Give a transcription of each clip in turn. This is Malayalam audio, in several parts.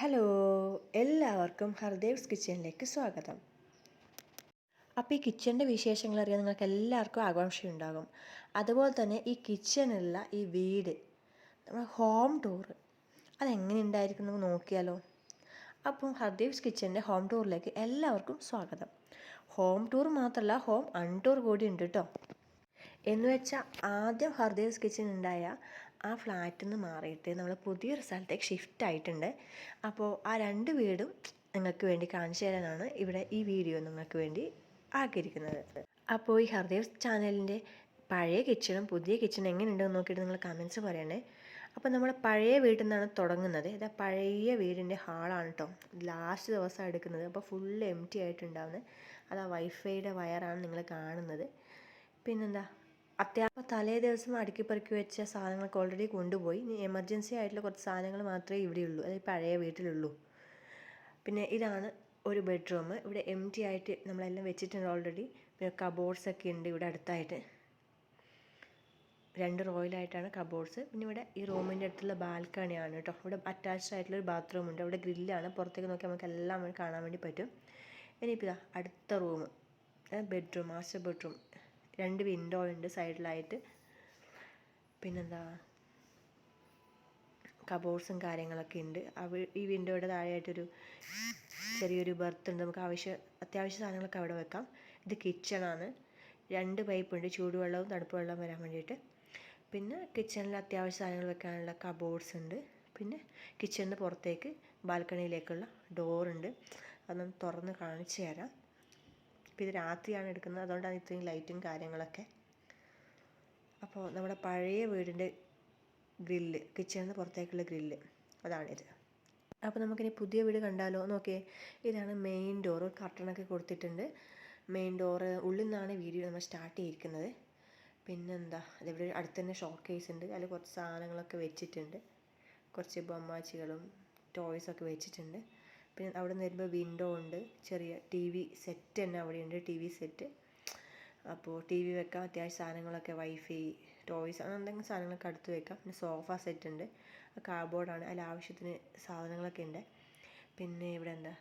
ഹലോ, എല്ലാവർക്കും ഹർദേവ്സ് കിച്ചണിലേക്ക് സ്വാഗതം. അപ്പോൾ ഈ കിച്ചണിൻ്റെ വിശേഷങ്ങൾ അറിയാൻ നിങ്ങൾക്ക് എല്ലാവർക്കും ആകാംക്ഷയുണ്ടാകും. അതുപോലെ തന്നെ ഈ കിച്ചണുള്ള ഈ വീട്, നമ്മുടെ ഹോം ടൂർ അതെങ്ങനെ ഉണ്ടായിരിക്കും നമുക്ക് നോക്കിയാലോ. അപ്പം ഹർദേവ്സ് കിച്ചണിൻ്റെ ഹോം ടൂറിലേക്ക് എല്ലാവർക്കും സ്വാഗതം. ഹോം ടൂർ മാത്രമല്ല, ഹോം അൺടൂർ കൂടി ഉണ്ട് കേട്ടോ. എന്ന് വെച്ചാൽ ആദ്യം ഹർദേവ്സ് കിച്ചൺ ഉണ്ടായ ആ ഫ്ലാറ്റിൽ നിന്ന് മാറിയിട്ട് നമ്മൾ പുതിയൊരു സ്ഥലത്തേക്ക് ഷിഫ്റ്റ് ആയിട്ടുണ്ട്. അപ്പോൾ ആ രണ്ട് വീടും നിങ്ങൾക്ക് വേണ്ടി കാണിച്ചു തരാനാണ് ഇവിടെ ഈ വീഡിയോ നിങ്ങൾക്ക് വേണ്ടി ആക്കിയിരിക്കുന്നത്. അപ്പോൾ ഈ ഹർദേവ്സ് ചാനലിൻ്റെ പഴയ കിച്ചണും പുതിയ കിച്ചണും എങ്ങനെയുണ്ടെന്ന് നോക്കിയിട്ട് നിങ്ങൾ കമൻസ് പറയണേ. അപ്പോൾ നമ്മൾ പഴയ വീട്ടിൽ നിന്നാണ് തുടങ്ങുന്നത്. ഇതാ പഴയ വീടിൻ്റെ ഹാളാണ് കേട്ടോ. ലാസ്റ്റ് ദിവസം എടുക്കുന്നത്. അപ്പോൾ ഫുള്ള് എം ടി ആയിട്ടുണ്ടാവുന്നത്. അത് ആ വൈഫൈയുടെ വയറാണ് നിങ്ങൾ കാണുന്നത്. പിന്നെന്താ, അത്യാവശ്യം തലേ ദിവസം അടുക്കി പെറുക്കി വെച്ച സാധനങ്ങളൊക്കെ ഓൾറെഡി കൊണ്ടുപോയി. ഇനി എമർജൻസി ആയിട്ടുള്ള കുറച്ച് സാധനങ്ങൾ മാത്രമേ ഇവിടെയുള്ളൂ, അതായത് പഴയ വീട്ടിലുള്ളൂ. പിന്നെ ഇതാണ് ഒരു ബെഡ്റൂം. ഇവിടെ എം ടി ആയിട്ട് നമ്മളെല്ലാം വെച്ചിട്ടുണ്ട് ഓൾറെഡി. പിന്നെ കബോർഡ്സൊക്കെ ഉണ്ട് ഇവിടെ അടുത്തായിട്ട്. 2 റോയിലായിട്ടാണ് കബോർഡ്സ്. പിന്നെ ഇവിടെ ഈ റൂമിൻ്റെ അടുത്തുള്ള ബാൽക്കണിയാണ് കേട്ടോ. ഇവിടെ അറ്റാച്ച്ഡ് ആയിട്ടുള്ളൊരു ബാത്റൂം ഉണ്ട്. ഇവിടെ ഗ്രില്ലാണ്. പുറത്തേക്ക് നോക്കി നമുക്ക് എല്ലാം കാണാൻ വേണ്ടി പറ്റും. ഇനിയിപ്പോൾ ഇതാ അടുത്ത room, bedroom, master bedroom. 2 window ഉണ്ട് സൈഡിലായിട്ട്. പിന്നെന്താ, കബോർഡ്സും കാര്യങ്ങളൊക്കെ ഉണ്ട്. ഈ വിൻഡോയുടെ താഴെയായിട്ടൊരു ചെറിയൊരു ബർത്ത് ഉണ്ട്. നമുക്ക് അത്യാവശ്യ സാധനങ്ങളൊക്കെ അവിടെ വെക്കാം. ഇത് കിച്ചണാണ്. 2 പൈപ്പ് ഉണ്ട്, ചൂടുവെള്ളവും തണുപ്പ് വെള്ളവും വരാൻ വേണ്ടിയിട്ട്. പിന്നെ കിച്ചണിൽ അത്യാവശ്യ സാധനങ്ങൾ വെക്കാനുള്ള കബോർഡ്സ് ഉണ്ട്. പിന്നെ കിച്ചണിന് പുറത്തേക്ക് ബാൽക്കണിയിലേക്കുള്ള ഡോറുണ്ട്. അതൊന്ന് തുറന്ന് കാണിച്ചു തരാം. ഇപ്പോൾ ഇത് രാത്രിയാണ് എടുക്കുന്നത്, അതുകൊണ്ടാണ് ഇത്രയും ലൈറ്റും കാര്യങ്ങളൊക്കെ. അപ്പോൾ നമ്മുടെ പഴയ വീടിൻ്റെ ഗ്രില്ല്, കിച്ചണിന് പുറത്തേക്കുള്ള ഗ്രില്ല് അതാണിത്. അപ്പോൾ നമുക്കിനി പുതിയ വീട് കണ്ടാലോ. നോക്കിയേ, ഇതാണ് മെയിൻ ഡോറ്. കർട്ടനൊക്കെ കൊടുത്തിട്ടുണ്ട്. മെയിൻ ഡോറ് ഉള്ളിൽ നിന്നാണ് വീഡിയോ നമ്മൾ സ്റ്റാർട്ട് ചെയ്തിരിക്കുന്നത്. പിന്നെന്താ, അതിവിടെ അടുത്ത് തന്നെ ഷോ കേസ് ഉണ്ട്. അതിൽ കുറച്ച് സാധനങ്ങളൊക്കെ വെച്ചിട്ടുണ്ട്. കുറച്ച് ബൊമ്മാച്ചികളും ടോയ്സൊക്കെ വെച്ചിട്ടുണ്ട്. പിന്നെ അവിടെ നിന്ന് വരുമ്പോൾ വിൻഡോ ഉണ്ട്. ചെറിയ ടി വി സെറ്റ് തന്നെ അവിടെയുണ്ട്, ടി വി സെറ്റ്. അപ്പോൾ ടി വി വെക്കാം. അത്യാവശ്യം സാധനങ്ങളൊക്കെ വൈഫൈ, ടോയ്സ്, അങ്ങനെ എന്തെങ്കിലും സാധനങ്ങളൊക്കെ അടുത്ത് വെക്കാം. പിന്നെ സോഫ സെറ്റ് ഉണ്ട്. കാർഡ്ബോർഡാണ്, അതിൽ ആവശ്യത്തിന് സാധനങ്ങളൊക്കെ ഉണ്ട്. പിന്നെ ഇവിടെ എന്താ,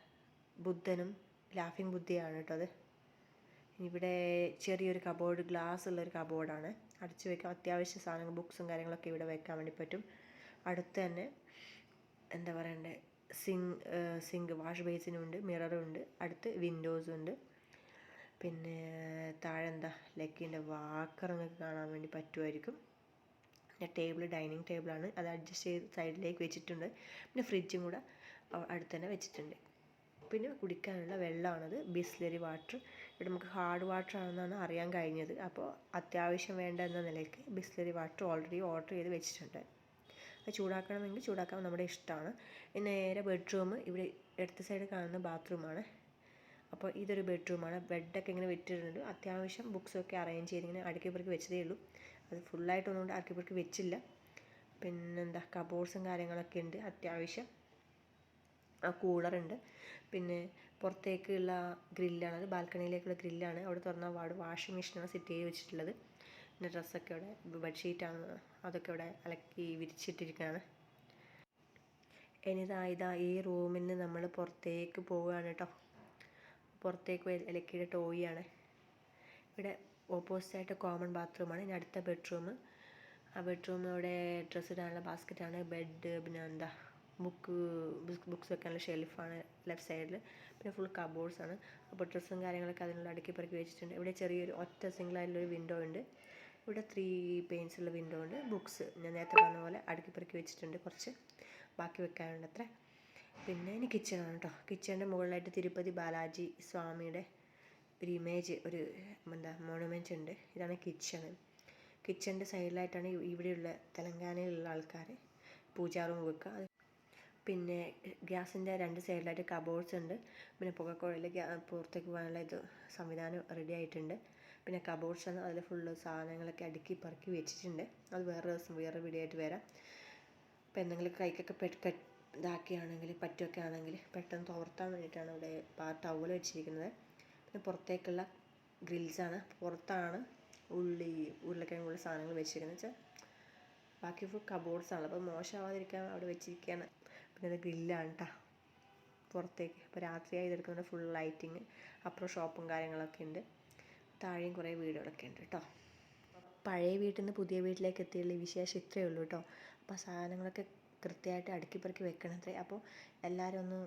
ബുദ്ധനും ലാഫിംഗ് ബുദ്ധയാണ് കേട്ടോ അത്. ഇവിടെ ചെറിയൊരു കബോർഡ്, ഗ്ലാസ് ഉള്ളൊരു കബോർഡാണ്. അടച്ചു വെക്കാം. അത്യാവശ്യ സാധനങ്ങൾ, ബുക്സും കാര്യങ്ങളൊക്കെ ഇവിടെ വെക്കാൻ വേണ്ടി പറ്റും. അടുത്ത് തന്നെ എന്താ പറയണ്ടേ, സിങ്ക് വാഷ് ബേസിനുണ്ട്, മിററുണ്ട്. അടുത്ത് വിൻഡോസും ഉണ്ട്. പിന്നെ താഴെ എന്താ, ലക്കിൻ്റെ വാക്കർ നിങ്ങൾക്ക് കാണാൻ വേണ്ടി പറ്റുമായിരിക്കും. പിന്നെ ടേബിൾ, ഡൈനിങ് ടേബിളാണ്. അത് അഡ്ജസ്റ്റ് ചെയ്ത് സൈഡിലേക്ക് വെച്ചിട്ടുണ്ട്. പിന്നെ ഫ്രിഡ്ജും കൂടെ അടുത്ത് തന്നെ വെച്ചിട്ടുണ്ട്. പിന്നെ കുടിക്കാനുള്ള വെള്ളമാണത്, ബിസ്ലറി വാട്ടർ. ഇവിടെ നമുക്ക് ഹാർഡ് വാട്ടർ ആണെന്നാണ് അറിയാൻ കഴിഞ്ഞത്. അപ്പോൾ അത്യാവശ്യം വേണ്ട എന്ന നിലയ്ക്ക് ബിസ്ലറി വാട്ടർ ഓൾറെഡി ഓർഡർ ചെയ്ത് വെച്ചിട്ടുണ്ട്. അത് ചൂടാക്കണമെങ്കിൽ ചൂടാക്കാൻ നമ്മുടെ ഇഷ്ടമാണ്. നേരെ ബെഡ്റൂം, ഇവിടെ ഇടത്ത് സൈഡ് കാണുന്ന ബാത്റൂമാണ്. അപ്പോൾ ഇതൊരു ബെഡ്റൂമാണ്. ബെഡൊക്കെ ഇങ്ങനെ വെച്ചിട്ടുണ്ട്. അത്യാവശ്യം ബുക്സൊക്കെ അറേഞ്ച് ചെയ്ത് ഇങ്ങനെ അടുക്കി പെറുക്കി വെച്ചതേ ഉള്ളൂ. അത് ഫുള്ളായിട്ടൊന്നും കൊണ്ട് അടുക്കി പെറുക്കി വെച്ചില്ല. പിന്നെന്താ, കബോർഡ്സും കാര്യങ്ങളൊക്കെ ഉണ്ട്. അത്യാവശ്യം കൂളറുണ്ട്. പിന്നെ പുറത്തേക്കുള്ള ഗ്രില്ലാണ്, അത് ബാൽക്കണിയിലേക്കുള്ള ഗ്രില്ലാണ്. അവിടെ തുറന്നാൽ വാഷിംഗ് മെഷീനാണ് സെറ്റ് ചെയ്ത് വെച്ചിട്ടുള്ളത്. പിന്നെ ഡ്രസ്സൊക്കെ അവിടെ, ബെഡ്ഷീറ്റാണ്, അതൊക്കെ ഇവിടെ അലക്കി വിരിച്ചിട്ടിരിക്കുകയാണ്. ഇതാ ഈ റൂമിൽ നിന്ന് നമ്മൾ പുറത്തേക്ക് പോവുകയാണ് കേട്ടോ. പുറത്തേക്ക് ഇലക്കിയുടെ ടോയാണ്. ഇവിടെ ഓപ്പോസിറ്റായിട്ട് കോമൺ ബാത്റൂമാണ്. ഇനി അടുത്ത ബെഡ്റൂം. ആ ബെഡ്റൂം അവിടെ ഡ്രസ്സ് ഇടാനുള്ള ബാസ്ക്കറ്റാണ്. ബെഡ്, പിന്നെ എന്താ, ബുക്സ് വെക്കാനുള്ള ഷെൽഫാണ് ലെഫ്റ്റ് സൈഡിൽ. പിന്നെ ഫുൾ കബോർഡ്സാണ്. അപ്പോൾ ഡ്രസ്സും കാര്യങ്ങളൊക്കെ അതിനുള്ള അടുക്കി പെറുക്കി വെച്ചിട്ടുണ്ട്. ഇവിടെ ചെറിയൊരു ഒറ്റ സിംഗിളായിട്ടുള്ളൊരു വിൻഡോ ഉണ്ട്. ഇവിടെ 3 പെയിൻസ് ഉള്ള വിൻഡോ ഉണ്ട്. ബുക്സ് ഞാൻ നേരത്തെ പറഞ്ഞ പോലെ അടുക്കി പെറുക്കി വെച്ചിട്ടുണ്ട്. കുറച്ച് ബാക്കി വെക്കാനുണ്ട് അത്ര. പിന്നെ ഇനി കിച്ചണാണ് കേട്ടോ. കിച്ചണിൻ്റെ മുകളിലായിട്ട് തിരുപ്പതി ബാലാജി സ്വാമിയുടെ ഒരു ഇമേജ്, ഒരു എന്താ മോണുമെൻ്റ് ഉണ്ട്. ഇതാണ് കിച്ചണ്. കിച്ചണിൻ്റെ സൈഡിലായിട്ടാണ് ഇവിടെയുള്ള തെലങ്കാനയിലുള്ള ആൾക്കാർ പൂജാ റൂം വെക്കുക. പിന്നെ ഗ്യാസിൻ്റെ 2 സൈഡിലായിട്ട് കബോർഡ്സ് ഉണ്ട്. പിന്നെ പുകക്കുഴൽ പുറത്തേക്ക് പോകാനുള്ള സംവിധാനം റെഡി ആയിട്ടുണ്ട്. പിന്നെ കബോർഡ്സാണ്, അതിൽ ഫുള്ള് സാധനങ്ങളൊക്കെ അടുക്കി പറക്കി വെച്ചിട്ടുണ്ട്. അത് വേറെ ദിവസം വേറെ വീഡിയോ ആയിട്ട് വരാം. അപ്പോൾ എന്തെങ്കിലും കൈക്കൊക്കെ ഇതാക്കുകയാണെങ്കിൽ, പറ്റുമൊക്കെ ആണെങ്കിൽ പെട്ടെന്ന് തോർത്താൻ വേണ്ടിയിട്ടാണ് ഇവിടെ ടവൽ വെച്ചിരിക്കുന്നത്. പിന്നെ പുറത്തേക്കുള്ള ഗ്രിൽസാണ്. പുറത്താണ് ഉരുളക്കിഴങ്ങുള്ള സാധനങ്ങൾ വെച്ചിരിക്കുന്നത് വെച്ചാൽ ബാക്കി ഫുൾ കബോർഡ്സാണ്. അപ്പോൾ മോശമാവാതിരിക്കാൻ അവിടെ വെച്ചിരിക്കുകയാണ്. പിന്നെ അത് ഗ്രില്ലാണ് കേട്ടോ. പുറത്തേക്ക്. അപ്പോൾ രാത്രിയായി ഇതെടുക്കുന്നത് ഫുൾ ലൈറ്റിങ്. അപ്പുറം ഷോപ്പും കാര്യങ്ങളൊക്കെ ഉണ്ട്, താഴെയും കുറേ വീടുകളൊക്കെ ഉണ്ട് കേട്ടോ. പഴയ വീട്ടിൽ നിന്ന് പുതിയ വീട്ടിലേക്ക് എത്തിയുള്ള ഈ വിശേഷം ഇത്രയേ ഉള്ളൂ കേട്ടോ. അപ്പോൾ സാധനങ്ങളൊക്കെ കൃത്യമായിട്ട് അടുക്കിപ്പെറുക്കി വെക്കണത്രേ. അപ്പോൾ എല്ലാവരും ഒന്ന്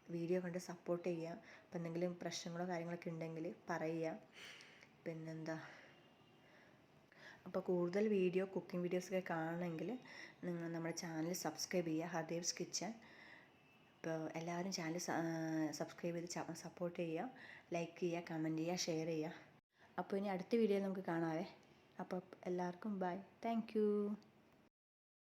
വീഡിയോ കണ്ട് സപ്പോർട്ട് ചെയ്യുക. അപ്പോൾ എന്തെങ്കിലും പ്രശ്നങ്ങളോ കാര്യങ്ങളൊക്കെ ഉണ്ടെങ്കിൽ പറയുക. പിന്നെന്താ, അപ്പോൾ കൂടുതൽ കുക്കിംഗ് വീഡിയോസൊക്കെ കാണണമെങ്കിൽ നിങ്ങൾ നമ്മുടെ ചാനൽ സബ്സ്ക്രൈബ് ചെയ്യുക, ഹദേവ്സ് കിച്ചൺ. അപ്പോൾ എല്ലാവരും ചാനൽ സബ്സ്ക്രൈബ് ചെയ്ത് സപ്പോർട്ട് ചെയ്യുക, ലൈക്ക് ചെയ്യുക, കമൻറ്റ് ചെയ്യുക, ഷെയർ ചെയ്യുക. അപ്പോൾ ഇനി അടുത്ത വീഡിയോയിൽ നമുക്ക് കാണാവേ. അപ്പോൾ എല്ലാവർക്കും ബൈ, താങ്ക് യു.